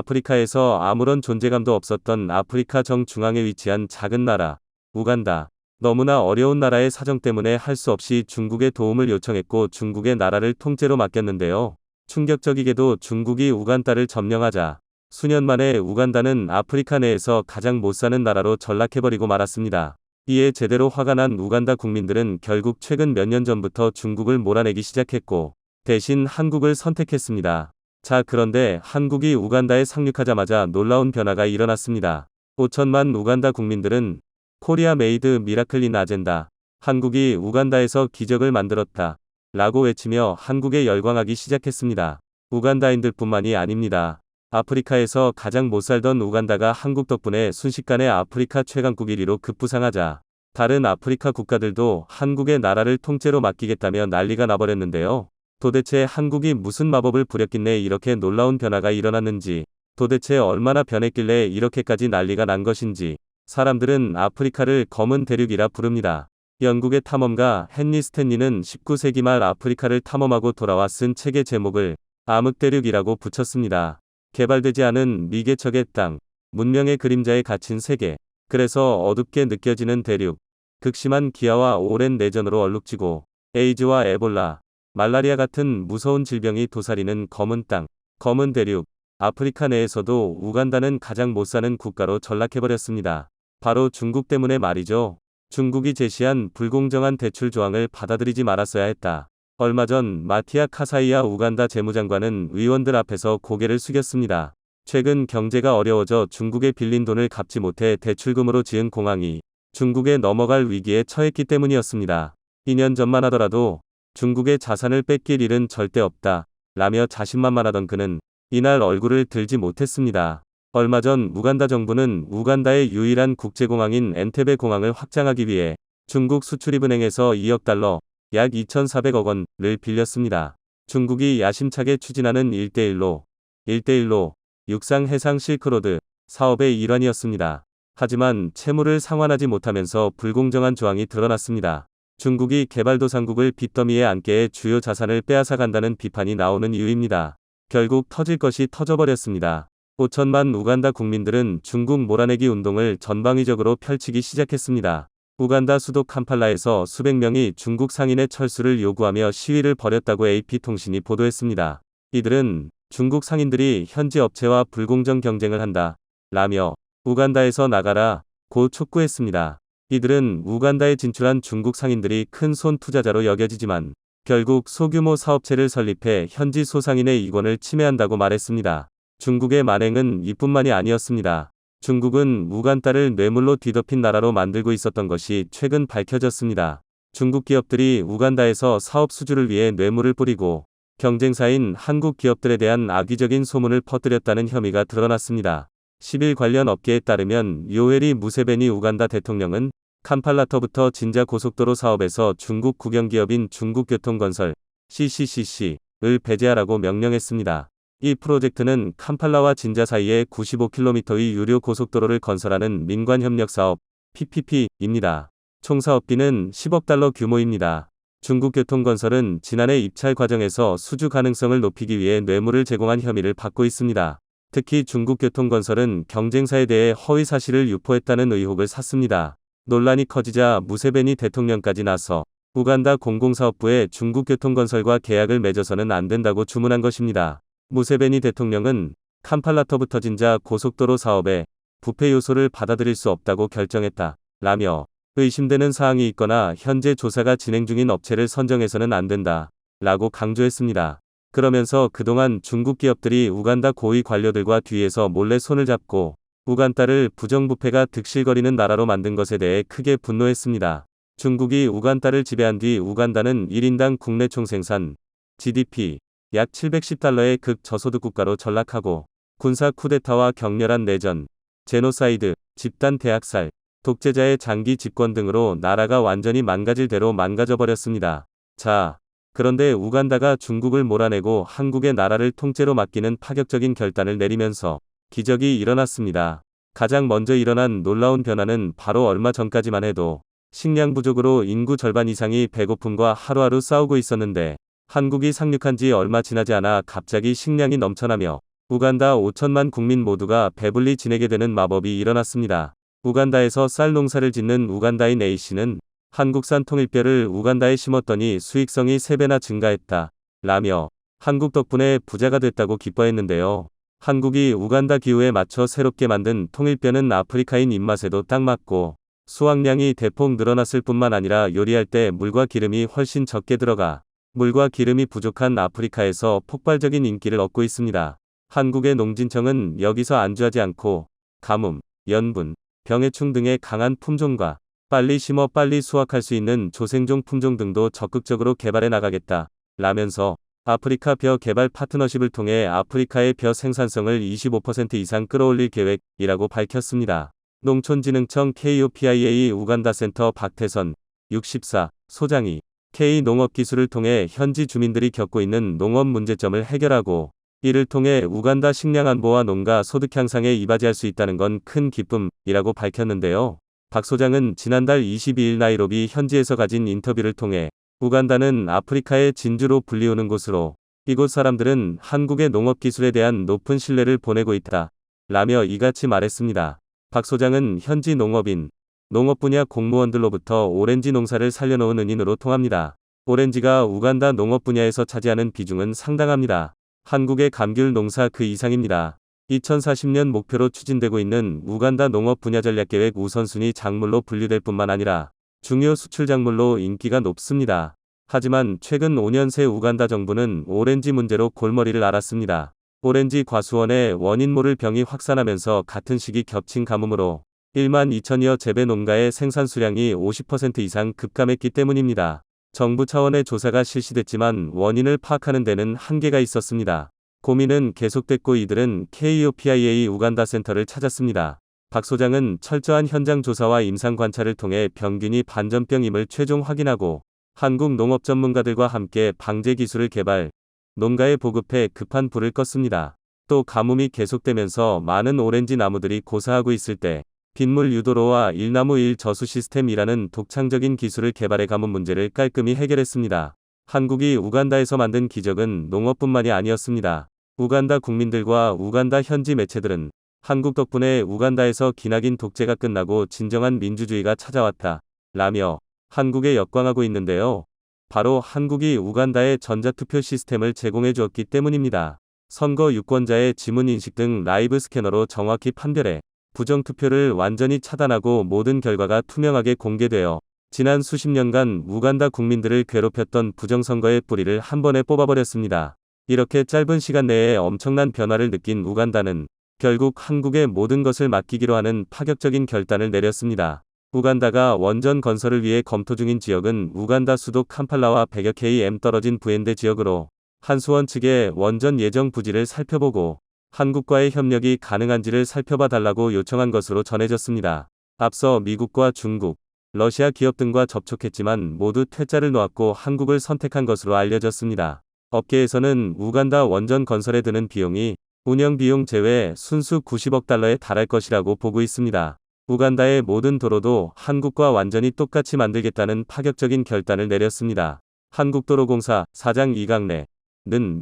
아프리카에서 아무런 존재감도 없었던 아프리카 정중앙에 위치한 작은 나라, 우간다. 너무나 어려운 나라의 사정 때문에 할 수 없이 중국의 도움을 요청했고 중국의 나라를 통째로 맡겼는데요. 충격적이게도 중국이 우간다를 점령하자 수년 만에 우간다는 아프리카 내에서 가장 못 사는 나라로 전락해버리고 말았습니다. 이에 제대로 화가 난 우간다 국민들은 결국 최근 몇 년 전부터 중국을 몰아내기 시작했고 대신 한국을 선택했습니다. 자, 그런데 한국이 우간다에 상륙하자마자 놀라운 변화가 일어났습니다. 5천만 우간다 국민들은 코리아 메이드 미라클 인 아젠다, 한국이 우간다에서 기적을 만들었다 라고 외치며 한국에 열광하기 시작했습니다. 우간다인들뿐만이 아닙니다. 아프리카에서 가장 못 살던 우간다가 한국 덕분에 순식간에 아프리카 최강국 1위로 급부상하자 다른 아프리카 국가들도 한국의 나라를 통째로 맡기겠다며 난리가 나버렸는데요. 도대체 한국이 무슨 마법을 부렸길래 이렇게 놀라운 변화가 일어났는지, 도대체 얼마나 변했길래 이렇게까지 난리가 난 것인지, 사람들은 아프리카를 검은 대륙이라 부릅니다. 영국의 탐험가 헨리 스탠리는 19세기 말 아프리카를 탐험하고 돌아와 쓴 책의 제목을 암흑대륙이라고 붙였습니다. 개발되지 않은 미개척의 땅, 문명의 그림자에 갇힌 세계, 그래서 어둡게 느껴지는 대륙, 극심한 기아와 오랜 내전으로 얼룩지고 에이즈와 에볼라, 말라리아 같은 무서운 질병이 도사리는 검은 땅, 검은 대륙. 아프리카 내에서도 우간다는 가장 못 사는 국가로 전락해버렸습니다. 바로 중국 때문에 말이죠. 중국이 제시한 불공정한 대출 조항을 받아들이지 말았어야 했다. 얼마 전 마티아 카사이아 우간다 재무장관은 의원들 앞에서 고개를 숙였습니다. 최근 경제가 어려워져 중국에 빌린 돈을 갚지 못해 대출금으로 지은 공항이 중국에 넘어갈 위기에 처했기 때문이었습니다. 2년 전만 하더라도 중국의 자산을 뺏길 일은 절대 없다 라며 자신만만하던 그는 이날 얼굴을 들지 못했습니다. 얼마 전 우간다 정부는 우간다의 유일한 국제공항인 엔테베 공항을 확장하기 위해 중국 수출입은행에서 2억 달러, 약 2,400억 원을 빌렸습니다. 중국이 야심차게 추진하는 1대1로 육상 해상 실크로드 사업의 일환이었습니다. 하지만 채무를 상환하지 못하면서 불공정한 조항이 드러났습니다. 중국이 개발도상국을 빚더미에 앉게 해 주요 자산을 빼앗아 간다는 비판이 나오는 이유입니다. 결국 터질 것이 터져버렸습니다. 5천만 우간다 국민들은 중국 몰아내기 운동을 전방위적으로 펼치기 시작했습니다. 우간다 수도 캄팔라에서 수백 명이 중국 상인의 철수를 요구하며 시위를 벌였다고 AP통신이 보도했습니다. 이들은 중국 상인들이 현지 업체와 불공정 경쟁을 한다 라며 우간다에서 나가라 고 촉구했습니다. 이들은 우간다에 진출한 중국 상인들이 큰 손 투자자로 여겨지지만 결국 소규모 사업체를 설립해 현지 소상인의 이권을 침해한다고 말했습니다. 중국의 만행은 이뿐만이 아니었습니다. 중국은 우간다를 뇌물로 뒤덮인 나라로 만들고 있었던 것이 최근 밝혀졌습니다. 중국 기업들이 우간다에서 사업 수주를 위해 뇌물을 뿌리고 경쟁사인 한국 기업들에 대한 악의적인 소문을 퍼뜨렸다는 혐의가 드러났습니다. 10일 관련 업계에 따르면 요웨리 무세베니 우간다 대통령은 캄팔라터부터 진자 고속도로 사업에서 중국 국영기업인 중국교통건설 CCCC를 배제하라고 명령했습니다. 이 프로젝트는 캄팔라와 진자 사이에 95km의 유료 고속도로를 건설하는 민관협력사업 PPP입니다. 총 사업비는 10억 달러 규모입니다. 중국교통건설은 지난해 입찰 과정에서 수주 가능성을 높이기 위해 뇌물을 제공한 혐의를 받고 있습니다. 특히 중국교통건설은 경쟁사에 대해 허위 사실을 유포했다는 의혹을 샀습니다. 논란이 커지자 무세베니 대통령까지 나서 우간다 공공사업부에 중국교통건설과 계약을 맺어서는 안 된다고 주문한 것입니다. 무세베니 대통령은 캄팔라터부터 진자 고속도로 사업에 부패 요소를 받아들일 수 없다고 결정했다 라며 의심되는 사항이 있거나 현재 조사가 진행 중인 업체를 선정해서는 안 된다 라고 강조했습니다. 그러면서 그동안 중국 기업들이 우간다 고위 관료들과 뒤에서 몰래 손을 잡고 우간다를 부정부패가 득실거리는 나라로 만든 것에 대해 크게 분노했습니다. 중국이 우간다를 지배한 뒤 우간다는 1인당 국내 총생산 GDP 약 710달러의 극저소득 국가로 전락하고 군사 쿠데타와 격렬한 내전, 제노사이드, 집단 대학살, 독재자의 장기 집권 등으로 나라가 완전히 망가질 대로 망가져버렸습니다. 자, 그런데 우간다가 중국을 몰아내고 한국의 나라를 통째로 맡기는 파격적인 결단을 내리면서 기적이 일어났습니다. 가장 먼저 일어난 놀라운 변화는 바로 얼마 전까지만 해도 식량 부족으로 인구 절반 이상이 배고픔과 하루하루 싸우고 있었는데 한국이 상륙한 지 얼마 지나지 않아 갑자기 식량이 넘쳐나며 우간다 5천만 국민 모두가 배불리 지내게 되는 마법이 일어났습니다. 우간다에서 쌀 농사를 짓는 우간다인 A씨는 한국산 통일벼를 우간다에 심었더니 수익성이 3배나 증가했다. 라며 한국 덕분에 부자가 됐다고 기뻐했는데요. 한국이 우간다 기후에 맞춰 새롭게 만든 통일벼는 아프리카인 입맛에도 딱 맞고 수확량이 대폭 늘어났을 뿐만 아니라 요리할 때 물과 기름이 훨씬 적게 들어가 물과 기름이 부족한 아프리카에서 폭발적인 인기를 얻고 있습니다. 한국의 농진청은 여기서 안주하지 않고 가뭄, 연분, 병해충 등의 강한 품종과 빨리 심어 빨리 수확할 수 있는 조생종 품종 등도 적극적으로 개발해 나가겠다. 라면서 아프리카 벼 개발 파트너십을 통해 아프리카의 벼 생산성을 25% 이상 끌어올릴 계획이라고 밝혔습니다. 농촌진흥청 KOPIA 우간다 센터 박태선 64 소장이 K농업기술을 통해 현지 주민들이 겪고 있는 농업 문제점을 해결하고 이를 통해 우간다 식량 안보와 농가 소득 향상에 이바지할 수 있다는 건 큰 기쁨이라고 밝혔는데요. 박 소장은 지난달 22일 나이로비 현지에서 가진 인터뷰를 통해 우간다는 아프리카의 진주로 불리우는 곳으로 이곳 사람들은 한국의 농업기술에 대한 높은 신뢰를 보내고 있다. 라며 이같이 말했습니다. 박 소장은 현지 농업인, 농업 분야 공무원들로부터 오렌지 농사를 살려놓은 은인으로 통합니다. 오렌지가 우간다 농업 분야에서 차지하는 비중은 상당합니다. 한국의 감귤 농사 그 이상입니다. 2040년 목표로 추진되고 있는 우간다 농업 분야 전략계획 우선순위 작물로 분류될 뿐만 아니라 중요 수출 작물로 인기가 높습니다. 하지만 최근 5년 새 우간다 정부는 오렌지 문제로 골머리를 앓았습니다. 오렌지 과수원에 원인 모를 병이 확산하면서 같은 시기 겹친 가뭄으로 1만 2천여 재배 농가의 생산 수량이 50% 이상 급감했기 때문입니다. 정부 차원의 조사가 실시됐지만 원인을 파악하는 데는 한계가 있었습니다. 고민은 계속됐고 이들은 KOPIA 우간다 센터를 찾았습니다. 박 소장은 철저한 현장 조사와 임상 관찰을 통해 병균이 반전병임을 최종 확인하고 한국 농업 전문가들과 함께 방제 기술을 개발, 농가에 보급해 급한 불을 껐습니다. 또 가뭄이 계속되면서 많은 오렌지 나무들이 고사하고 있을 때 빗물 유도로와 일나무 일저수 시스템이라는 독창적인 기술을 개발해 가뭄 문제를 깔끔히 해결했습니다. 한국이 우간다에서 만든 기적은 농업뿐만이 아니었습니다. 우간다 국민들과 우간다 현지 매체들은 한국 덕분에 우간다에서 기나긴 독재가 끝나고 진정한 민주주의가 찾아왔다. 라며 한국에 역광하고 있는데요. 바로 한국이 우간다에 전자투표 시스템을 제공해 주었기 때문입니다. 선거 유권자의 지문 인식 등 라이브 스캐너로 정확히 판별해 부정투표를 완전히 차단하고 모든 결과가 투명하게 공개되어 지난 수십 년간 우간다 국민들을 괴롭혔던 부정선거의 뿌리를 한 번에 뽑아버렸습니다. 이렇게 짧은 시간 내에 엄청난 변화를 느낀 우간다는 결국 한국의 모든 것을 맡기기로 하는 파격적인 결단을 내렸습니다. 우간다가 원전 건설을 위해 검토 중인 지역은 우간다 수도 캄팔라와 100여 km 떨어진 부엔데 지역으로 한수원 측의 원전 예정 부지를 살펴보고 한국과의 협력이 가능한지를 살펴봐 달라고 요청한 것으로 전해졌습니다. 앞서 미국과 중국, 러시아 기업 등과 접촉했지만 모두 퇴짜를 놓았고 한국을 선택한 것으로 알려졌습니다. 업계에서는 우간다 원전 건설에 드는 비용이 운영 비용 제외 순수 90억 달러에 달할 것이라고 보고 있습니다. 우간다의 모든 도로도 한국과 완전히 똑같이 만들겠다는 파격적인 결단을 내렸습니다. 한국도로공사 사장 이강래는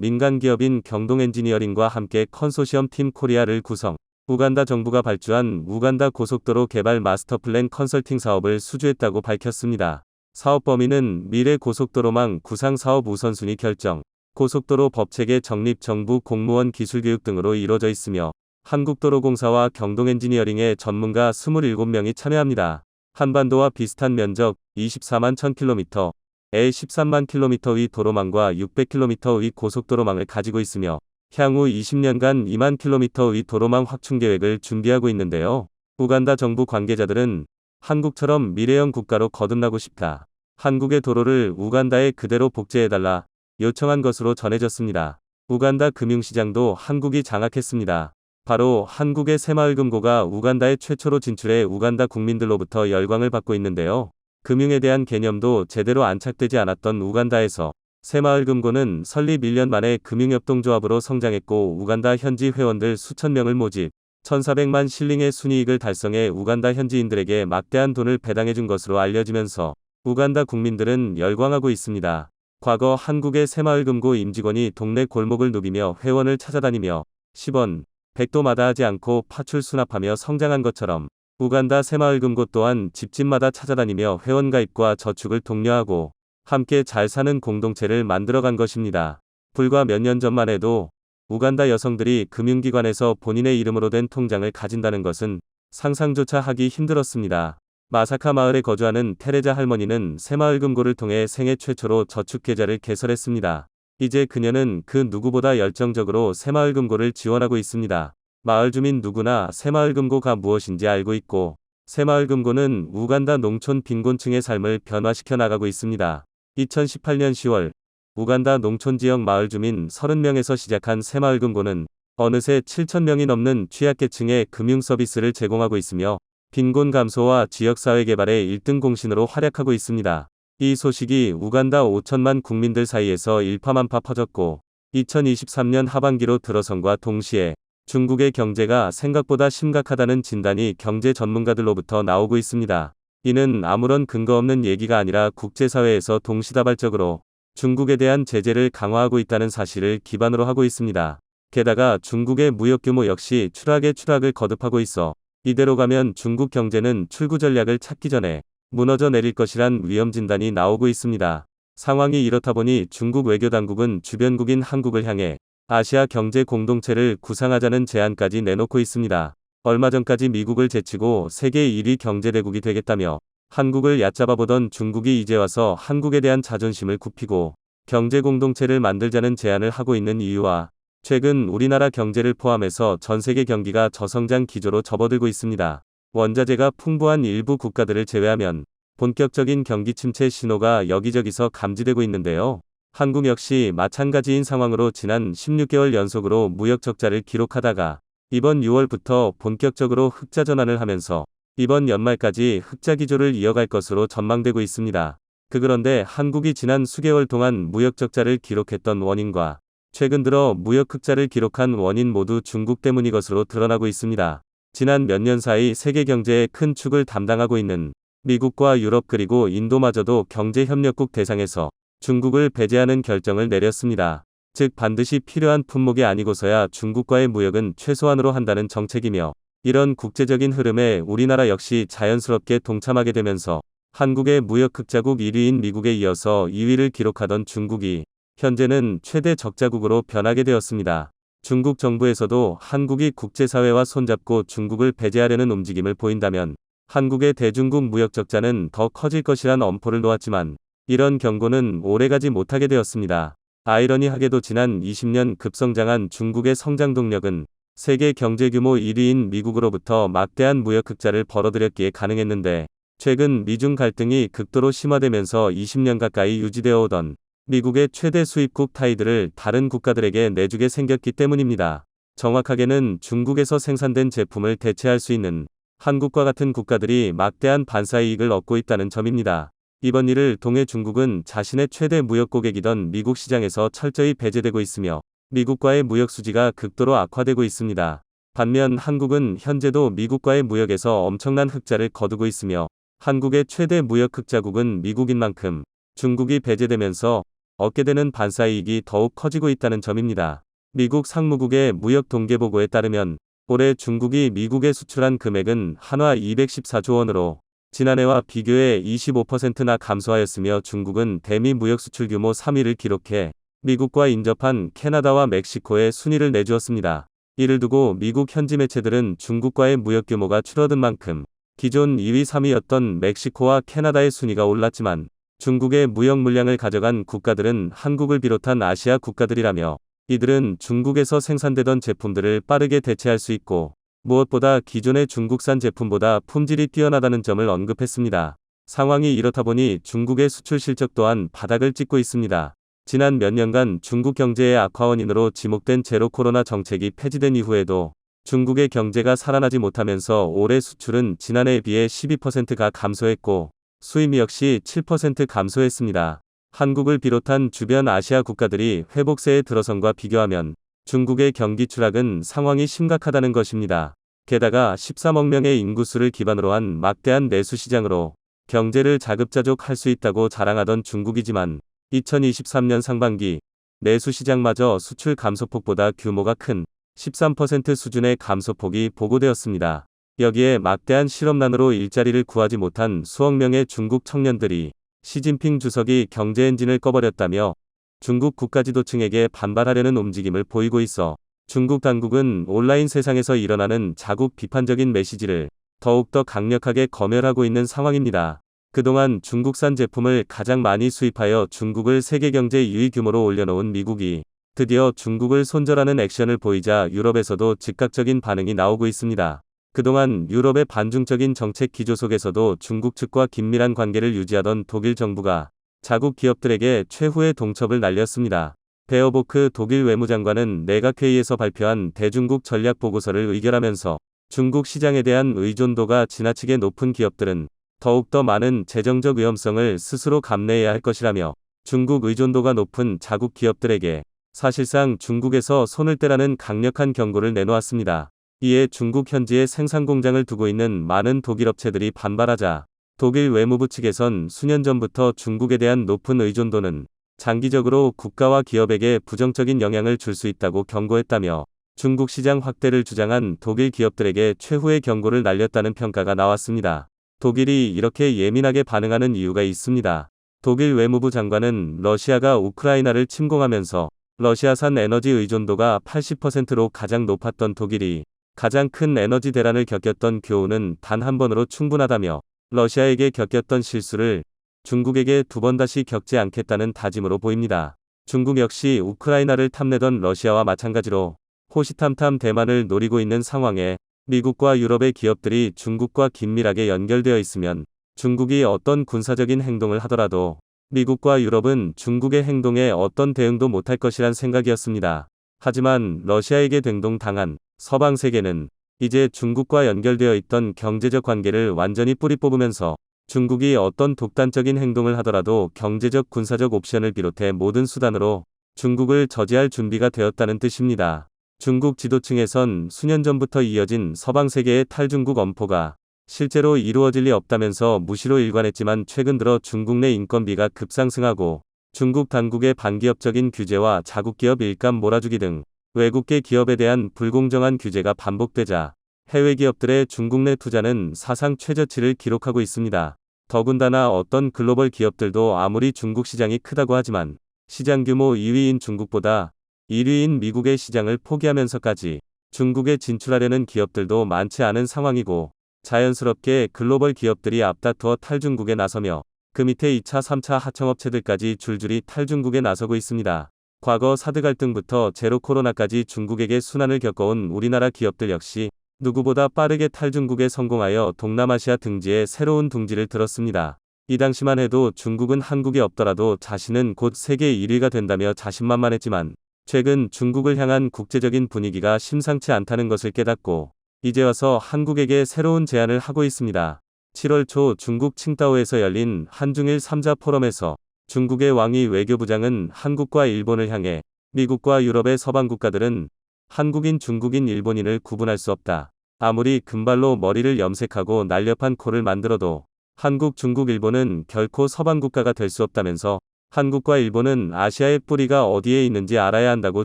민간기업인 경동엔지니어링과 함께 컨소시엄 팀 코리아를 구성, 우간다 정부가 발주한 우간다 고속도로 개발 마스터플랜 컨설팅 사업을 수주했다고 밝혔습니다. 사업 범위는 미래 고속도로망 구상 사업 우선순위 결정, 고속도로 법체계 정립 정부 공무원 기술교육 등으로 이루어져 있으며 한국도로공사와 경동엔지니어링의 전문가 27명이 참여합니다. 한반도와 비슷한 면적 24만 1000km, 에 13만 km 의 도로망과 600km 의 고속도로망을 가지고 있으며 향후 20년간 2만 km의 도로망 확충 계획을 준비하고 있는데요. 우간다 정부 관계자들은 한국처럼 미래형 국가로 거듭나고 싶다. 한국의 도로를 우간다에 그대로 복제해달라 요청한 것으로 전해졌습니다. 우간다 금융시장도 한국이 장악했습니다. 바로 한국의 새마을금고가 우간다에 최초로 진출해 우간다 국민들로부터 열광을 받고 있는데요. 금융에 대한 개념도 제대로 안착되지 않았던 우간다에서 새마을금고는 설립 1년 만에 금융협동조합으로 성장했고 우간다 현지 회원들 수천 명을 모집, 1,400만 실링의 순이익을 달성해 우간다 현지인들에게 막대한 돈을 배당해준 것으로 알려지면서 우간다 국민들은 열광하고 있습니다. 과거 한국의 새마을금고 임직원이 동네 골목을 누비며 회원을 찾아다니며 10원, 100도 마다하지 않고 파출 수납하며 성장한 것처럼 우간다 새마을금고 또한 집집마다 찾아다니며 회원가입과 저축을 독려하고 함께 잘 사는 공동체를 만들어간 것입니다. 불과 몇 년 전만 해도 우간다 여성들이 금융기관에서 본인의 이름으로 된 통장을 가진다는 것은 상상조차 하기 힘들었습니다. 마사카 마을에 거주하는 테레자 할머니는 새마을금고를 통해 생애 최초로 저축계좌를 개설했습니다. 이제 그녀는 그 누구보다 열정적으로 새마을금고를 지원하고 있습니다. 마을 주민 누구나 새마을금고가 무엇인지 알고 있고, 새마을금고는 우간다 농촌 빈곤층의 삶을 변화시켜 나가고 있습니다. 2018년 10월, 우간다 농촌지역 마을 주민 30명에서 시작한 새마을금고는 어느새 7,000명이 넘는 취약계층에 금융 서비스를 제공하고 있으며 빈곤 감소와 지역사회 개발의 1등 공신으로 활약하고 있습니다. 이 소식이 우간다 5천만 국민들 사이에서 일파만파 퍼졌고 2023년 하반기로 들어선과 동시에 중국의 경제가 생각보다 심각하다는 진단이 경제 전문가들로부터 나오고 있습니다. 이는 아무런 근거 없는 얘기가 아니라 국제사회에서 동시다발적으로 중국에 대한 제재를 강화하고 있다는 사실을 기반으로 하고 있습니다. 게다가 중국의 무역 규모 역시 추락에 추락을 거듭하고 있어 이대로 가면 중국 경제는 출구 전략을 찾기 전에 무너져 내릴 것이란 위험 진단이 나오고 있습니다. 상황이 이렇다 보니 중국 외교당국은 주변국인 한국을 향해 아시아 경제 공동체를 구상하자는 제안까지 내놓고 있습니다. 얼마 전까지 미국을 제치고 세계 1위 경제대국이 되겠다며 한국을 얕잡아보던 중국이 이제 와서 한국에 대한 자존심을 굽히고 경제 공동체를 만들자는 제안을 하고 있는 이유와 최근 우리나라 경제를 포함해서 전 세계 경기가 저성장 기조로 접어들고 있습니다. 원자재가 풍부한 일부 국가들을 제외하면 본격적인 경기 침체 신호가 여기저기서 감지되고 있는데요. 한국 역시 마찬가지인 상황으로 지난 16개월 연속으로 무역 적자를 기록하다가 이번 6월부터 본격적으로 흑자 전환을 하면서 이번 연말까지 흑자 기조를 이어갈 것으로 전망되고 있습니다. 그런데 한국이 지난 수개월 동안 무역 적자를 기록했던 원인과 최근 들어 무역 흑자를 기록한 원인 모두 중국 때문인 것으로 드러나고 있습니다. 지난 몇 년 사이 세계 경제의 큰 축을 담당하고 있는 미국과 유럽 그리고 인도마저도 경제협력국 대상에서 중국을 배제하는 결정을 내렸습니다. 즉 반드시 필요한 품목이 아니고서야 중국과의 무역은 최소한으로 한다는 정책이며 이런 국제적인 흐름에 우리나라 역시 자연스럽게 동참하게 되면서 한국의 무역 흑자국 1위인 미국에 이어서 2위를 기록하던 중국이 현재는 최대 적자국으로 변하게 되었습니다. 중국 정부에서도 한국이 국제사회와 손잡고 중국을 배제하려는 움직임을 보인다면 한국의 대중국 무역 적자는 더 커질 것이란 엄포를 놓았지만 이런 경고는 오래가지 못하게 되었습니다. 아이러니하게도 지난 20년 급성장한 중국의 성장 동력은 세계 경제 규모 1위인 미국으로부터 막대한 무역 흑자를 벌어들였기에 가능했는데 최근 미중 갈등이 극도로 심화되면서 20년 가까이 유지되어 오던 미국의 최대 수입국 타이들을 다른 국가들에게 내주게 생겼기 때문입니다. 정확하게는 중국에서 생산된 제품을 대체할 수 있는 한국과 같은 국가들이 막대한 반사이익을 얻고 있다는 점입니다. 이번 일을 통해 중국은 자신의 최대 무역 고객이던 미국 시장에서 철저히 배제되고 있으며 미국과의 무역 수지가 극도로 악화되고 있습니다. 반면 한국은 현재도 미국과의 무역에서 엄청난 흑자를 거두고 있으며 한국의 최대 무역 흑자국은 미국인 만큼 중국이 배제되면서 얻게 되는 반사이익이 더욱 커지고 있다는 점입니다. 미국 상무국의 무역 동계보고에 따르면 올해 중국이 미국에 수출한 금액은 한화 214조 원으로 지난해와 비교해 25%나 감소하였으며 중국은 대미 무역 수출 규모 3위를 기록해 미국과 인접한 캐나다와 멕시코에 순위를 내주었습니다. 이를 두고 미국 현지 매체들은 중국과의 무역 규모가 줄어든 만큼 기존 2위 3위였던 멕시코와 캐나다의 순위가 올랐지만 중국의 무역 물량을 가져간 국가들은 한국을 비롯한 아시아 국가들이라며 이들은 중국에서 생산되던 제품들을 빠르게 대체할 수 있고 무엇보다 기존의 중국산 제품보다 품질이 뛰어나다는 점을 언급했습니다. 상황이 이렇다 보니 중국의 수출 실적 또한 바닥을 찍고 있습니다. 지난 몇 년간 중국 경제의 악화 원인으로 지목된 제로 코로나 정책이 폐지된 이후에도 중국의 경제가 살아나지 못하면서 올해 수출은 지난해에 비해 12%가 감소했고 수입 역시 7% 감소했습니다. 한국을 비롯한 주변 아시아 국가들이 회복세에 들어선과 비교하면 중국의 경기 추락은 상황이 심각하다는 것입니다. 게다가 13억 명의 인구수를 기반으로 한 막대한 내수 시장으로 경제를 자급자족할 수 있다고 자랑하던 중국이지만 2023년 상반기 내수 시장마저 수출 감소폭보다 규모가 큰 13% 수준의 감소폭이 보고되었습니다. 여기에 막대한 실업난으로 일자리를 구하지 못한 수억 명의 중국 청년들이 시진핑 주석이 경제 엔진을 꺼버렸다며 중국 국가지도층에게 반발하려는 움직임을 보이고 있어 중국 당국은 온라인 세상에서 일어나는 자국 비판적인 메시지를 더욱더 강력하게 검열하고 있는 상황입니다. 그동안 중국산 제품을 가장 많이 수입하여 중국을 세계 경제 2위 규모로 올려놓은 미국이 드디어 중국을 손절하는 액션을 보이자 유럽에서도 즉각적인 반응이 나오고 있습니다. 그동안 유럽의 반중적인 정책 기조 속에서도 중국 측과 긴밀한 관계를 유지하던 독일 정부가 자국 기업들에게 최후의 동첩을 날렸습니다. 베어보크 독일 외무장관은 내각회의에서 발표한 대중국 전략 보고서를 의결하면서 중국 시장에 대한 의존도가 지나치게 높은 기업들은 더욱더 많은 재정적 위험성을 스스로 감내해야 할 것이라며 중국 의존도가 높은 자국 기업들에게 사실상 중국에서 손을 떼라는 강력한 경고를 내놓았습니다. 이에 중국 현지에 생산 공장을 두고 있는 많은 독일 업체들이 반발하자 독일 외무부 측에선 수년 전부터 중국에 대한 높은 의존도는 장기적으로 국가와 기업에게 부정적인 영향을 줄 수 있다고 경고했다며 중국 시장 확대를 주장한 독일 기업들에게 최후의 경고를 날렸다는 평가가 나왔습니다. 독일이 이렇게 예민하게 반응하는 이유가 있습니다. 독일 외무부 장관은 러시아가 우크라이나를 침공하면서 러시아산 에너지 의존도가 80%로 가장 높았던 독일이 가장 큰 에너지 대란을 겪었던 교훈은 단 한 번으로 충분하다며 러시아에게 겪었던 실수를 중국에게 두 번 다시 겪지 않겠다는 다짐으로 보입니다. 중국 역시 우크라이나를 탐내던 러시아와 마찬가지로 호시탐탐 대만을 노리고 있는 상황에 미국과 유럽의 기업들이 중국과 긴밀하게 연결되어 있으면 중국이 어떤 군사적인 행동을 하더라도 미국과 유럽은 중국의 행동에 어떤 대응도 못할 것이란 생각이었습니다. 하지만 러시아에게 등동당한 서방 세계는 이제 중국과 연결되어 있던 경제적 관계를 완전히 뿌리 뽑으면서 중국이 어떤 독단적인 행동을 하더라도 경제적 군사적 옵션을 비롯해 모든 수단으로 중국을 저지할 준비가 되었다는 뜻입니다. 중국 지도층에선 수년 전부터 이어진 서방 세계의 탈중국 엄포가 실제로 이루어질 리 없다면서 무시로 일관했지만 최근 들어 중국 내 인건비가 급상승하고 중국 당국의 반기업적인 규제와 자국기업 일감 몰아주기 등 외국계 기업에 대한 불공정한 규제가 반복되자 해외 기업들의 중국 내 투자는 사상 최저치를 기록하고 있습니다. 더군다나 어떤 글로벌 기업들도 아무리 중국 시장이 크다고 하지만 시장 규모 2위인 중국보다 1위인 미국의 시장을 포기하면서까지 중국에 진출하려는 기업들도 많지 않은 상황이고 자연스럽게 글로벌 기업들이 앞다투어 탈중국에 나서며 그 밑에 2차, 3차 하청업체들까지 줄줄이 탈중국에 나서고 있습니다. 과거 사드 갈등부터 제로 코로나까지 중국에게 순환을 겪어온 우리나라 기업들 역시 누구보다 빠르게 탈중국에 성공하여 동남아시아 등지에 새로운 둥지를 들었습니다. 이 당시만 해도 중국은 한국이 없더라도 자신은 곧 세계 1위가 된다며 자신만만했지만 최근 중국을 향한 국제적인 분위기가 심상치 않다는 것을 깨닫고 이제 와서 한국에게 새로운 제안을 하고 있습니다. 7월 초 중국 칭다오에서 열린 한중일 3자 포럼에서 중국의 왕이 외교부장은 한국과 일본을 향해 미국과 유럽의 서방 국가들은 한국인, 중국인, 일본인을 구분할 수 없다. 아무리 금발로 머리를 염색하고 날렵한 코를 만들어도 한국, 중국, 일본은 결코 서방 국가가 될 수 없다면서 한국과 일본은 아시아의 뿌리가 어디에 있는지 알아야 한다고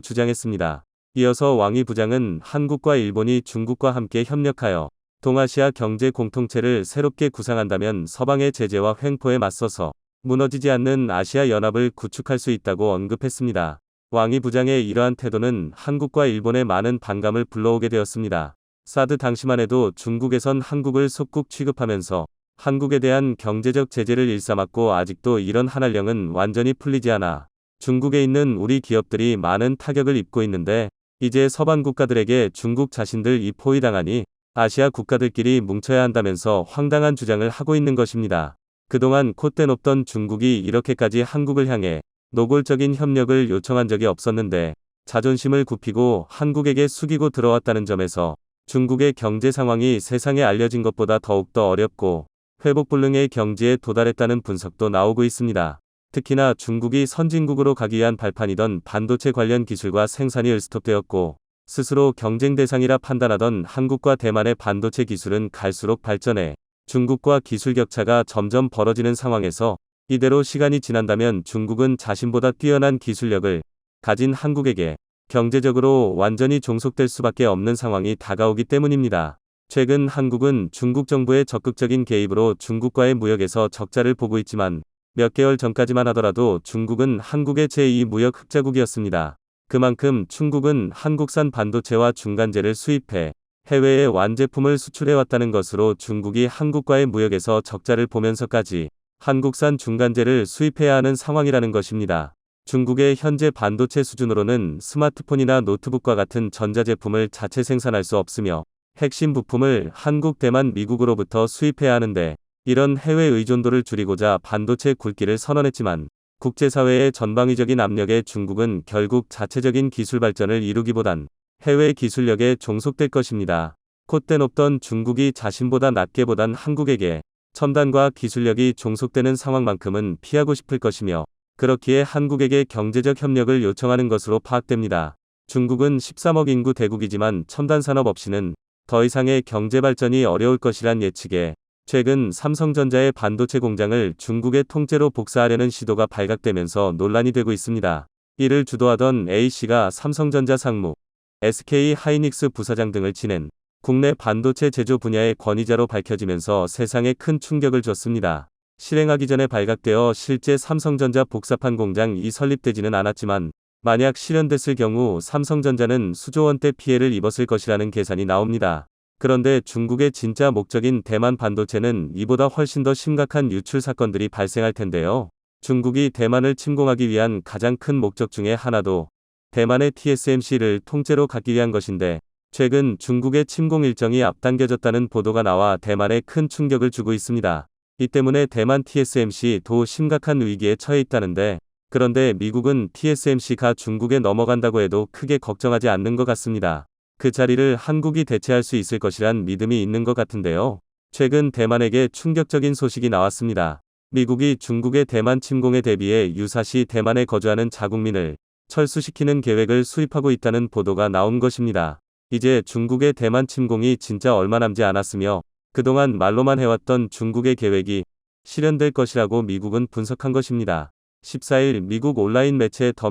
주장했습니다. 이어서 왕이 부장은 한국과 일본이 중국과 함께 협력하여 동아시아 경제 공통체를 새롭게 구상한다면 서방의 제재와 횡포에 맞서서 무너지지 않는 아시아 연합을 구축할 수 있다고 언급했습니다. 왕이 부장의 이러한 태도는 한국과 일본의 많은 반감을 불러오게 되었습니다. 사드 당시만 해도 중국에선 한국을 속국 취급하면서 한국에 대한 경제적 제재를 일삼았고 아직도 이런 한한령은 완전히 풀리지 않아 중국에 있는 우리 기업들이 많은 타격을 입고 있는데 이제 서방 국가들에게 중국 자신들 포위당하니 아시아 국가들끼리 뭉쳐야 한다면서 황당한 주장을 하고 있는 것입니다. 그동안 콧대 높던 중국이 이렇게까지 한국을 향해 노골적인 협력을 요청한 적이 없었는데 자존심을 굽히고 한국에게 숙이고 들어왔다는 점에서 중국의 경제 상황이 세상에 알려진 것보다 더욱더 어렵고 회복불능의 경지에 도달했다는 분석도 나오고 있습니다. 특히나 중국이 선진국으로 가기 위한 발판이던 반도체 관련 기술과 생산이 스톱되었고 스스로 경쟁 대상이라 판단하던 한국과 대만의 반도체 기술은 갈수록 발전해 중국과 기술 격차가 점점 벌어지는 상황에서 이대로 시간이 지난다면 중국은 자신보다 뛰어난 기술력을 가진 한국에게 경제적으로 완전히 종속될 수밖에 없는 상황이 다가오기 때문입니다. 최근 한국은 중국 정부의 적극적인 개입으로 중국과의 무역에서 적자를 보고 있지만 몇 개월 전까지만 하더라도 중국은 한국의 제2 무역 흑자국이었습니다. 그만큼 중국은 한국산 반도체와 중간재를 수입해 해외에 완제품을 수출해왔다는 것으로 중국이 한국과의 무역에서 적자를 보면서까지 한국산 중간재를 수입해야 하는 상황이라는 것입니다. 중국의 현재 반도체 수준으로는 스마트폰이나 노트북과 같은 전자제품을 자체 생산할 수 없으며 핵심 부품을 한국, 대만, 미국으로부터 수입해야 하는데 이런 해외 의존도를 줄이고자 반도체 굵기를 선언했지만 국제사회의 전방위적인 압력에 중국은 결국 자체적인 기술 발전을 이루기보단 해외 기술력에 종속될 것입니다. 콧대 높던 중국이 자신보다 낮게 보단 한국에게 첨단과 기술력이 종속되는 상황만큼은 피하고 싶을 것이며 그렇기에 한국에게 경제적 협력을 요청하는 것으로 파악됩니다. 중국은 13억 인구 대국이지만 첨단 산업 없이는 더 이상의 경제 발전이 어려울 것이란 예측에 최근 삼성전자의 반도체 공장을 중국의 통째로 복사하려는 시도가 발각되면서 논란이 되고 있습니다. 이를 주도하던 A씨가 삼성전자 상무, SK 하이닉스 부사장 등을 지낸 국내 반도체 제조 분야의 권위자로 밝혀지면서 세상에 큰 충격을 줬습니다. 실행하기 전에 발각되어 실제 삼성전자 복사판 공장이 설립되지는 않았지만 만약 실현됐을 경우 삼성전자는 수조 원대 피해를 입었을 것이라는 계산이 나옵니다. 그런데 중국의 진짜 목적인 대만 반도체는 이보다 훨씬 더 심각한 유출 사건들이 발생할 텐데요. 중국이 대만을 침공하기 위한 가장 큰 목적 중에 하나도 대만의 TSMC를 통째로 갖기 위한 것인데 최근 중국의 침공 일정이 앞당겨졌다는 보도가 나와 대만에 큰 충격을 주고 있습니다. 이 때문에 대만 TSMC도 심각한 위기에 처해 있다는데 그런데 미국은 TSMC가 중국에 넘어간다고 해도 크게 걱정하지 않는 것 같습니다. 그 자리를 한국이 대체할 수 있을 것이란 믿음이 있는 것 같은데요. 최근 대만에게 충격적인 소식이 나왔습니다. 미국이 중국의 대만 침공에 대비해 유사시 대만에 거주하는 자국민을 철수시키는 계획을 수립하고 있다는 보도가 나온 것입니다. 이제 중국의 대만 침공이 진짜 얼마 남지 않았으며 그동안 말로만 해왔던 중국의 계획이 실현될 것이라고 미국은 분석한 것입니다. 14일 미국 온라인 매체 더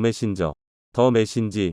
메신지는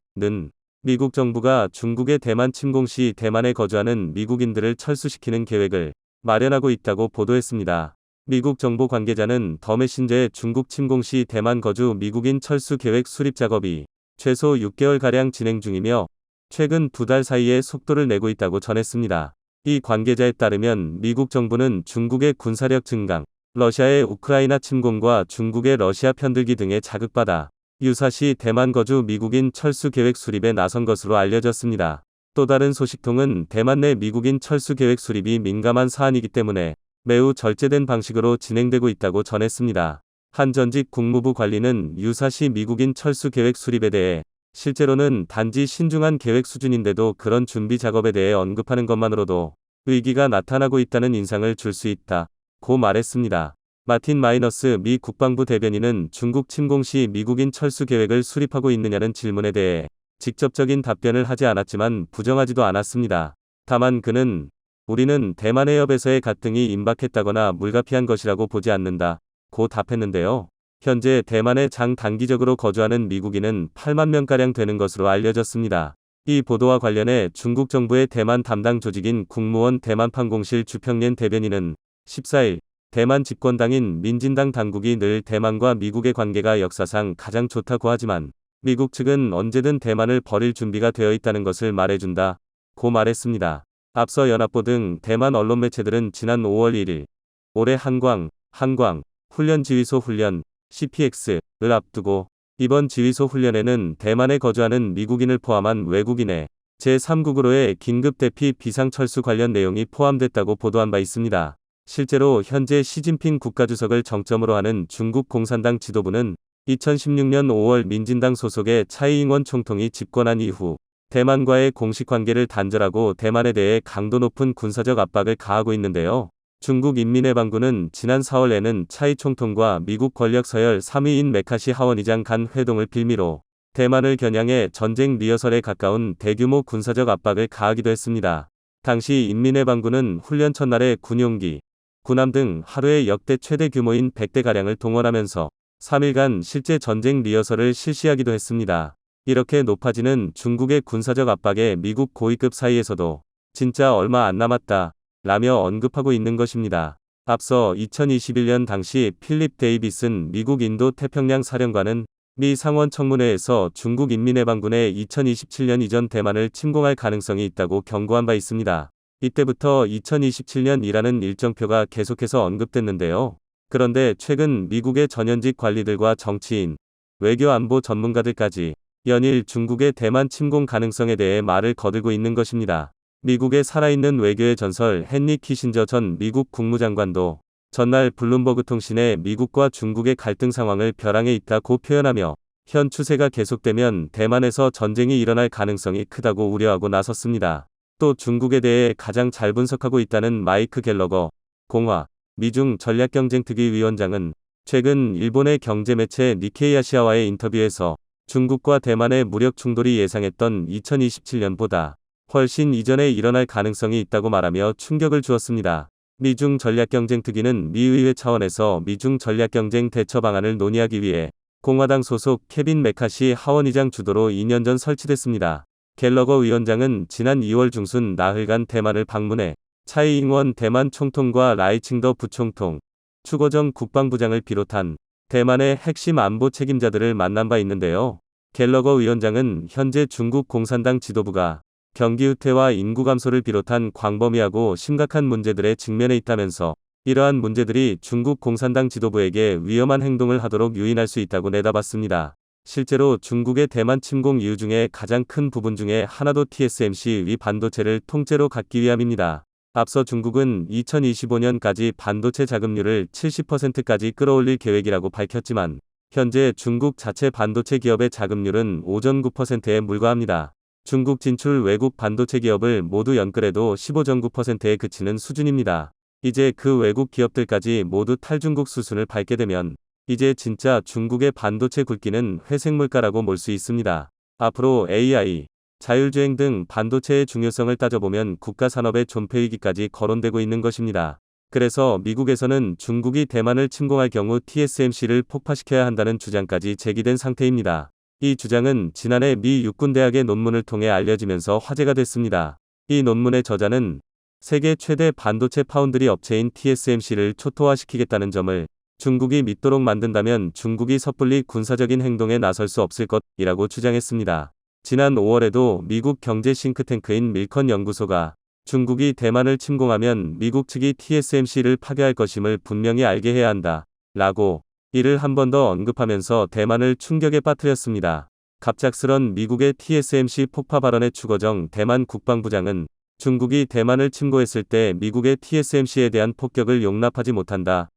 미국 정부가 중국의 대만 침공 시 대만에 거주하는 미국인들을 철수시키는 계획을 마련하고 있다고 보도했습니다. 미국 정보 관계자는 더 메신저의 중국 침공 시 대만 거주 미국인 철수 계획 수립 작업이 최소 6개월가량 진행 중이며 최근 2달 사이에 속도를 내고 있다고 전했습니다. 이 관계자에 따르면 미국 정부는 중국의 군사력 증강, 러시아의 우크라이나 침공과 중국의 러시아 편들기 등에 자극받아 유사시 대만 거주 미국인 철수 계획 수립에 나선 것으로 알려졌습니다. 또 다른 소식통은 대만 내 미국인 철수 계획 수립이 민감한 사안이기 때문에 매우 절제된 방식으로 진행되고 있다고 전했습니다. 한 전직 국무부 관리는 유사시 미국인 철수 계획 수립에 대해 실제로는 단지 신중한 계획 수준인데도 그런 준비 작업에 대해 언급하는 것만으로도 위기가 나타나고 있다는 인상을 줄 수 있다고 말했습니다. 마틴 마이너스 미 국방부 대변인은 중국 침공 시 미국인 철수 계획을 수립하고 있느냐는 질문에 대해 직접적인 답변을 하지 않았지만 부정하지도 않았습니다. 다만 그는 우리는 대만 해협에서의 갈등이 임박했다거나 물가피한 것이라고 보지 않는다고 답했는데요. 현재 대만에 장단기적으로 거주하는 미국인은 8만 명가량 되는 것으로 알려졌습니다. 이 보도와 관련해 중국 정부의 대만 담당 조직인 국무원 대만판공실 주평련 대변인은 14일 대만 집권당인 민진당 당국이 늘 대만과 미국의 관계가 역사상 가장 좋다고 하지만 미국 측은 언제든 대만을 버릴 준비가 되어 있다는 것을 말해준다고 말했습니다. 앞서 연합보 등 대만 언론 매체들은 지난 5월 1일 올해 한광 훈련지휘소 훈련 CPX를 앞두고 이번 지휘소 훈련에는 대만에 거주하는 미국인을 포함한 외국인의 제3국으로의 긴급 대피 비상철수 관련 내용이 포함됐다고 보도한 바 있습니다. 실제로 현재 시진핑 국가주석을 정점으로 하는 중국 공산당 지도부는 2016년 5월 민진당 소속의 차이잉원 총통이 집권한 이후 대만과의 공식 관계를 단절하고 대만에 대해 강도 높은 군사적 압박을 가하고 있는데요. 중국 인민해방군은 지난 4월에는 차이 총통과 미국 권력 서열 3위인 메카시 하원의장 간 회동을 빌미로 대만을 겨냥해 전쟁 리허설에 가까운 대규모 군사적 압박을 가하기도 했습니다. 당시 인민해방군은 훈련 첫날에 군용기, 군함 등 하루에 역대 최대 규모인 100대가량을 동원하면서 3일간 실제 전쟁 리허설을 실시하기도 했습니다. 이렇게 높아지는 중국의 군사적 압박에 미국 고위급 사이에서도 진짜 얼마 안 남았다 라며 언급하고 있는 것입니다. 앞서 2021년 당시 필립 데이비슨 미국 인도 태평양 사령관은 미 상원 청문회에서 중국 인민해방군의 2027년 이전 대만을 침공할 가능성이 있다고 경고한 바 있습니다. 이때부터 2027년이라는 일정표가 계속해서 언급됐는데요. 그런데 최근 미국의 전현직 관리들과 정치인, 외교 안보 전문가들까지 연일 중국의 대만 침공 가능성에 대해 말을 거들고 있는 것입니다. 미국의 살아있는 외교의 전설 헨리 키신저 전 미국 국무장관도 전날 블룸버그 통신에 미국과 중국의 갈등 상황을 벼랑에 있다고 표현하며 현 추세가 계속되면 대만에서 전쟁이 일어날 가능성이 크다고 우려하고 나섰습니다. 또 중국에 대해 가장 잘 분석하고 있다는 마이크 갤러거 공화 미중 전략경쟁특위 위원장은 최근 일본의 경제매체 니케이 아시아와의 인터뷰에서 중국과 대만의 무력 충돌이 예상했던 2027년보다 훨씬 이전에 일어날 가능성이 있다고 말하며 충격을 주었습니다. 미중 전략경쟁특위는 미의회 차원에서 미중 전략경쟁 대처 방안을 논의하기 위해 공화당 소속 케빈 메카시 하원의장 주도로 2년 전 설치됐습니다. 갤러거 위원장은 지난 2월 중순 나흘간 대만을 방문해 차이 잉원 대만 총통과 라이칭더 부총통, 추거정 국방부장을 비롯한 대만의 핵심 안보 책임자들을 만난 바 있는데요. 갤러거 위원장은 현재 중국 공산당 지도부가 경기 후퇴와 인구 감소를 비롯한 광범위하고 심각한 문제들에 직면해 있다면서 이러한 문제들이 중국 공산당 지도부에게 위험한 행동을 하도록 유인할 수 있다고 내다봤습니다. 실제로 중국의 대만 침공 이유 중에 가장 큰 부분 중에 하나도 TSMC 위 반도체를 통째로 갖기 위함입니다. 앞서 중국은 2025년까지 반도체 자금률을 70%까지 끌어올릴 계획이라고 밝혔지만 현재 중국 자체 반도체 기업의 자금률은 5.9%에 불과합니다. 중국 진출 외국 반도체 기업을 모두 연끌해도 15.9%에 그치는 수준입니다. 이제 그 외국 기업들까지 모두 탈중국 수순을 밟게 되면 이제 진짜 중국의 반도체 굵기는 회색물가라고 볼 수 있습니다. 앞으로 AI, 자율주행 등 반도체의 중요성을 따져보면 국가 산업의 존폐위기까지 거론되고 있는 것입니다. 그래서 미국에서는 중국이 대만을 침공할 경우 TSMC를 폭파시켜야 한다는 주장까지 제기된 상태입니다. 이 주장은 지난해 미 육군대학의 논문을 통해 알려지면서 화제가 됐습니다. 이 논문의 저자는 세계 최대 반도체 파운드리 업체인 TSMC를 초토화시키겠다는 점을 중국이 믿도록 만든다면 중국이 섣불리 군사적인 행동에 나설 수 없을 것이라고 주장했습니다. 지난 5월에도 미국 경제 싱크탱크인 밀컨 연구소가 중국이 대만을 침공하면 미국 측이 TSMC를 파괴할 것임을 분명히 알게 해야 한다 라고 이를 한 번 더 언급하면서 대만을 충격에 빠뜨렸습니다. 갑작스런 미국의 TSMC 폭파 발언의 추거정 대만 국방부장은 중국이 대만을 침공했을 때 미국의 TSMC에 대한 폭격을 용납하지 못한다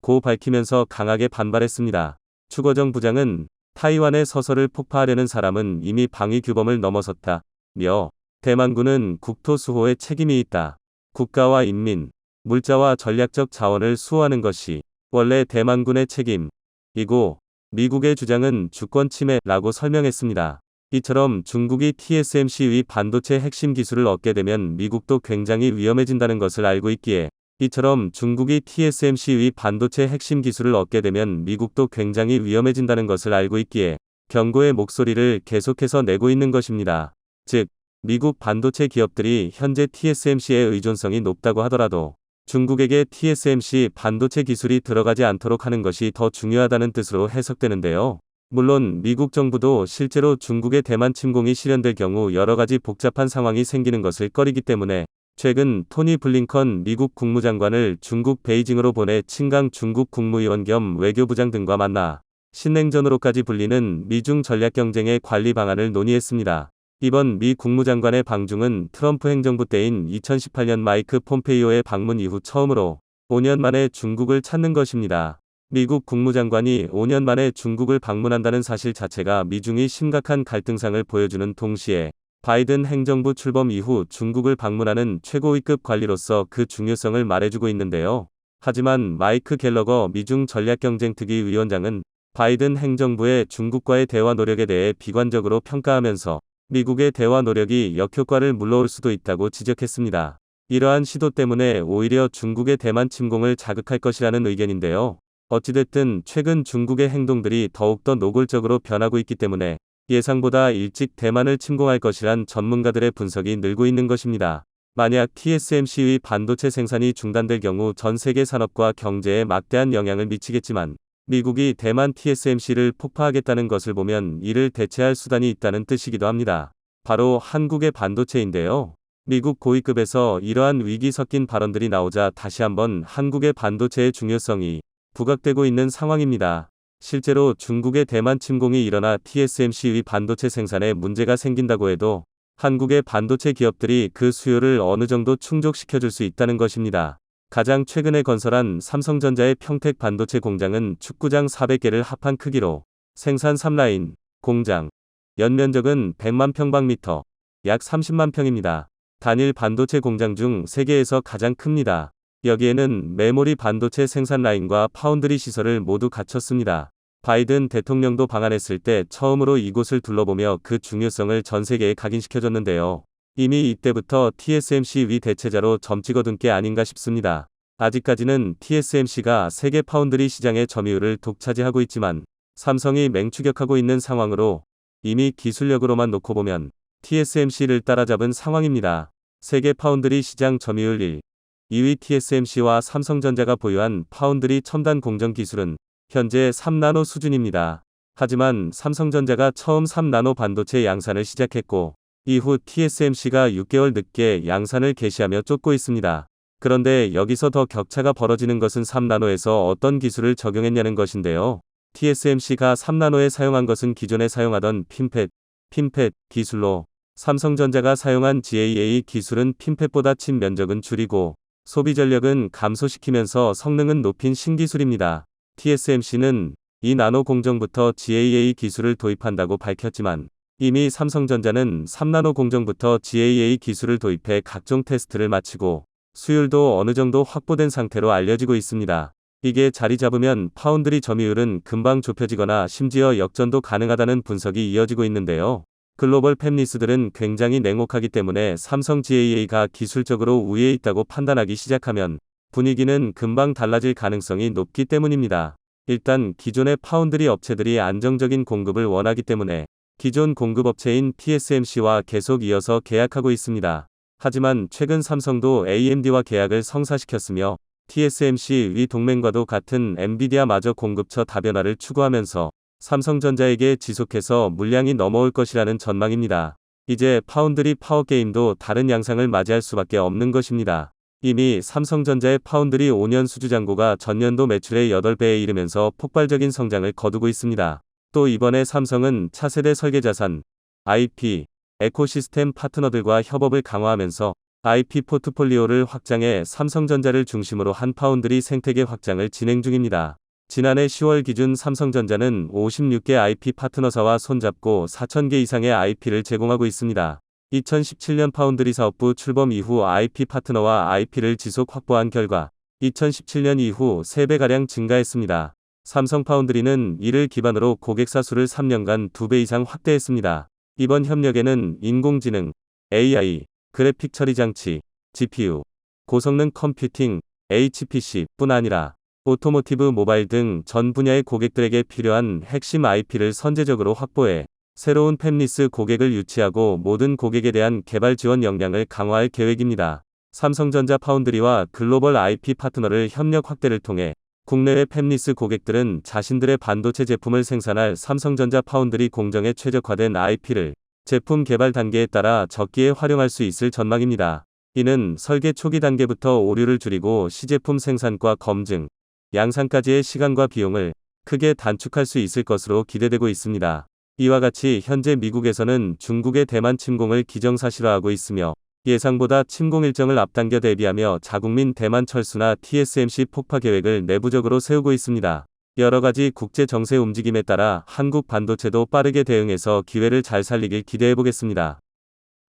고 밝히면서 강하게 반발했습니다. 추거정 부장은 타이완의 서서를 폭파하려는 사람은 이미 방위 규범을 넘어섰다며 대만군은 국토 수호에 책임이 있다. 국가와 인민, 물자와 전략적 자원을 수호하는 것이 원래 대만군의 책임이고 미국의 주장은 주권 침해라고 설명했습니다. 이처럼 중국이 TSMC 위 반도체 핵심 기술을 얻게 되면 미국도 굉장히 위험해진다는 것을 알고 있기에 이처럼 중국이 TSMC 위 반도체 핵심 기술을 얻게 되면 미국도 굉장히 위험해진다는 것을 알고 있기에 경고의 목소리를 계속해서 내고 있는 것입니다. 즉, 미국 반도체 기업들이 현재 TSMC의 의존성이 높다고 하더라도 중국에게 TSMC 반도체 기술이 들어가지 않도록 하는 것이 더 중요하다는 뜻으로 해석되는데요. 물론 미국 정부도 실제로 중국의 대만 침공이 실현될 경우 여러 가지 복잡한 상황이 생기는 것을 꺼리기 때문에 최근 토니 블링컨 미국 국무장관을 중국 베이징으로 보내 친강 중국 국무위원 겸 외교부장 등과 만나 신냉전으로까지 불리는 미중 전략경쟁의 관리 방안을 논의했습니다. 이번 미 국무장관의 방중은 트럼프 행정부 때인 2018년 마이크 폼페이오의 방문 이후 처음으로 5년 만에 중국을 찾는 것입니다. 미국 국무장관이 5년 만에 중국을 방문한다는 사실 자체가 미중이 심각한 갈등상을 보여주는 동시에 바이든 행정부 출범 이후 중국을 방문하는 최고위급 관리로서 그 중요성을 말해주고 있는데요. 하지만 마이크 갤러거 미중 전략경쟁특위 위원장은 바이든 행정부의 중국과의 대화 노력에 대해 비관적으로 평가하면서 미국의 대화 노력이 역효과를 물러올 수도 있다고 지적했습니다. 이러한 시도 때문에 오히려 중국의 대만 침공을 자극할 것이라는 의견인데요. 어찌됐든 최근 중국의 행동들이 더욱더 노골적으로 변하고 있기 때문에 예상보다 일찍 대만을 침공할 것이란 전문가들의 분석이 늘고 있는 것입니다. 만약 TSMC의 반도체 생산이 중단될 경우 전 세계 산업과 경제에 막대한 영향을 미치겠지만 미국이 대만 TSMC를 폭파하겠다는 것을 보면 이를 대체할 수단이 있다는 뜻이기도 합니다. 바로 한국의 반도체인데요. 미국 고위급에서 이러한 위기 섞인 발언들이 나오자 다시 한번 한국의 반도체의 중요성이 부각되고 있는 상황입니다. 실제로 중국의 대만 침공이 일어나 TSMC의 반도체 생산에 문제가 생긴다고 해도 한국의 반도체 기업들이 그 수요를 어느 정도 충족시켜줄 수 있다는 것입니다. 가장 최근에 건설한 삼성전자의 평택 반도체 공장은 축구장 400개를 합한 크기로 생산 3라인 공장, 연면적은 100만 평방미터, 약 30만 평입니다. 단일 반도체 공장 중 세계에서 가장 큽니다. 여기에는 메모리 반도체 생산 라인과 파운드리 시설을 모두 갖췄습니다. 바이든 대통령도 방한했을 때 처음으로 이곳을 둘러보며 그 중요성을 전 세계에 각인시켜줬는데요. 이미 이때부터 TSMC 위 대체자로 점 찍어둔 게 아닌가 싶습니다. 아직까지는 TSMC가 세계 파운드리 시장의 점유율을 독차지하고 있지만 삼성이 맹추격하고 있는 상황으로 이미 기술력으로만 놓고 보면 TSMC를 따라잡은 상황입니다. 세계 파운드리 시장 점유율 1, 2위 TSMC와 삼성전자가 보유한 파운드리 첨단 공정 기술은 현재 3나노 수준입니다. 하지만 삼성전자가 처음 3나노 반도체 양산을 시작했고 이후 TSMC가 6개월 늦게 양산을 개시하며 쫓고 있습니다. 그런데 여기서 더 격차가 벌어지는 것은 3나노에서 어떤 기술을 적용했냐는 것인데요. TSMC가 3나노에 사용한 것은 기존에 사용하던 핀팻 기술로 삼성전자가 사용한 GAA 기술은 핀팻보다 칩 면적은 줄이고 소비 전력은 감소시키면서 성능은 높인 신기술입니다. TSMC는 2나노 공정부터 GAA 기술을 도입한다고 밝혔지만 이미 삼성전자는 3나노 공정부터 GAA 기술을 도입해 각종 테스트를 마치고 수율도 어느 정도 확보된 상태로 알려지고 있습니다. 이게 자리 잡으면 파운드리 점유율은 금방 좁혀지거나 심지어 역전도 가능하다는 분석이 이어지고 있는데요. 글로벌 팹리스들은 굉장히 냉혹하기 때문에 삼성 GAA가 기술적으로 우위에 있다고 판단하기 시작하면 분위기는 금방 달라질 가능성이 높기 때문입니다. 일단 기존의 파운드리 업체들이 안정적인 공급을 원하기 때문에 기존 공급업체인 TSMC와 계속 이어서 계약하고 있습니다. 하지만 최근 삼성도 AMD와 계약을 성사시켰으며 TSMC 위 동맹과도 같은 엔비디아마저 공급처 다변화를 추구하면서 삼성전자에게 지속해서 물량이 넘어올 것이라는 전망입니다. 이제 파운드리 파워게임도 다른 양상을 맞이할 수밖에 없는 것입니다. 이미 삼성전자의 파운드리 5년 수주잔고가 전년도 매출의 8배에 이르면서 폭발적인 성장을 거두고 있습니다. 또 이번에 삼성은 차세대 설계자산, IP, 에코시스템 파트너들과 협업을 강화하면서 IP 포트폴리오를 확장해 삼성전자를 중심으로 한 파운드리 생태계 확장을 진행 중입니다. 지난해 10월 기준 삼성전자는 56개 IP 파트너사와 손잡고 4,000개 이상의 IP를 제공하고 있습니다. 2017년 파운드리 사업부 출범 이후 IP 파트너와 IP를 지속 확보한 결과 2017년 이후 3배가량 증가했습니다. 삼성 파운드리는 이를 기반으로 고객사 수를 3년간 2배 이상 확대했습니다. 이번 협력에는 인공지능, AI, 그래픽 처리 장치, GPU, 고성능 컴퓨팅, HPC뿐 아니라 오토모티브 모바일 등 전 분야의 고객들에게 필요한 핵심 IP를 선제적으로 확보해 새로운 팹리스 고객을 유치하고 모든 고객에 대한 개발 지원 역량을 강화할 계획입니다. 삼성전자 파운드리와 글로벌 IP 파트너를 협력 확대를 통해 국내외 팹리스 고객들은 자신들의 반도체 제품을 생산할 삼성전자 파운드리 공정에 최적화된 IP를 제품 개발 단계에 따라 적기에 활용할 수 있을 전망입니다. 이는 설계 초기 단계부터 오류를 줄이고 시제품 생산과 검증, 양산까지의 시간과 비용을 크게 단축할 수 있을 것으로 기대되고 있습니다. 이와 같이 현재 미국에서는 중국의 대만 침공을 기정사실화하고 있으며 예상보다 침공 일정을 앞당겨 대비하며 자국민 대만 철수나 TSMC 폭파 계획을 내부적으로 세우고 있습니다. 여러 가지 국제 정세 움직임에 따라 한국 반도체도 빠르게 대응해서 기회를 잘 살리길 기대해 보겠습니다.